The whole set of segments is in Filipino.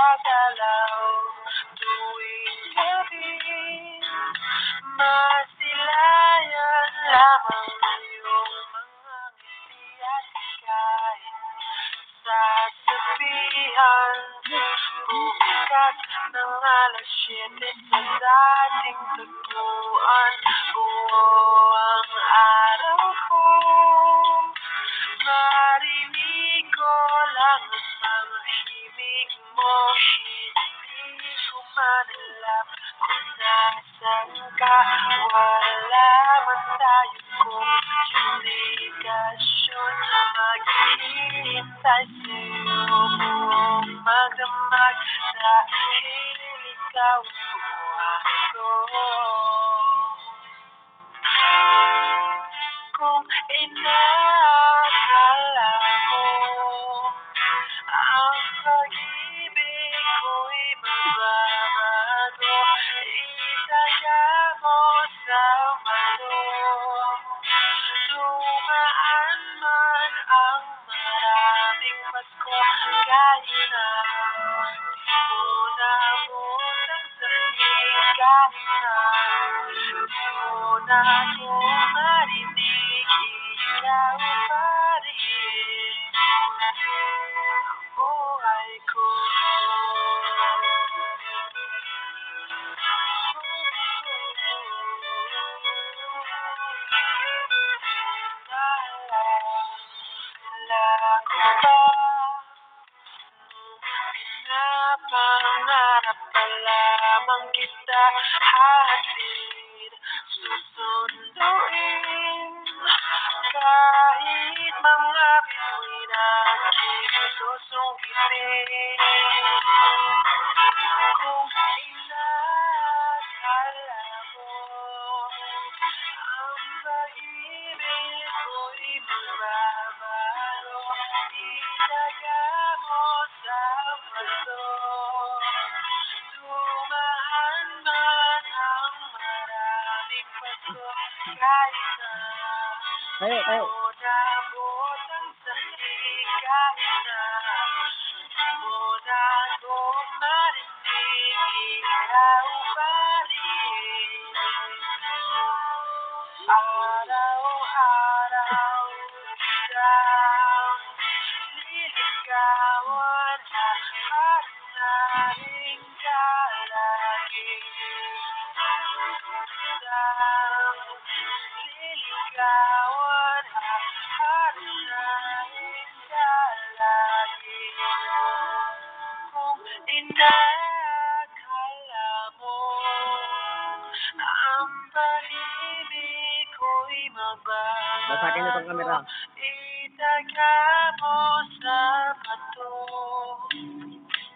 gumagalaw tuwing gabi. Masilayan lamang iyong mga ngiti at kahit sasabihan. Bumikat ng alas 7 sa dating tagpuan. Buo ang araw ko, marinig ko lang ang mga himig mo. Hindi ko manalap kung nasan ka. Wala man tayo kung komunikasyon. Maghihintay sa'yo buong magdamag dahil ikaw ang buhay ko. Kung inaakala mo ang pag-ibig ko'y magbabago, itaga mo sa bato. Dumaan man ang maraming Pasko, kahit na di mo naabot ang saging, kahit na di mo na ako marinig, ikaw pa rin ang buhay ko. Naalala ko ba nung pinapangarap pa lamang kita, hatid susunduin kahit mga bituin aking susungkitin. Kung inaakala mo ang pag-ibig ko'y magbabago, itaga mo sa bato. Dumaan man ang maraming Pasko, kahit na di mo naabot ang saging, kahit na di mo na ako marinig, ikaw pa rin. Araw-araw kitang liligawan, hahanahin ka lagi. Kitang liligawan, hahanahin ka lagi. Kung inaakala mo ang pag-ibig ko'y Basakin niyo tong camera. magbabago, itaga mo sa bato.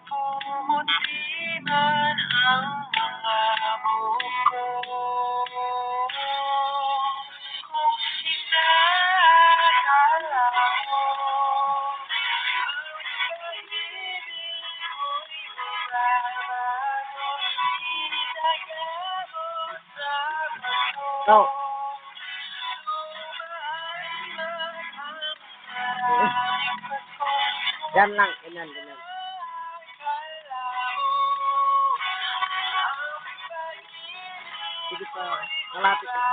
Pumuti man ang mga buhok ko. Kung inaakala mo ang pag-ibig ko'y magbabago, itaga mo sa bato. Oh. Yan lang, ganyan. Sige pa, malapit na.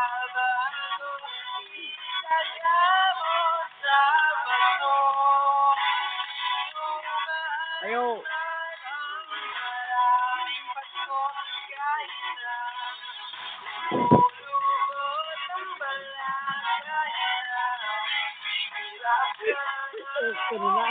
Ayo. Terima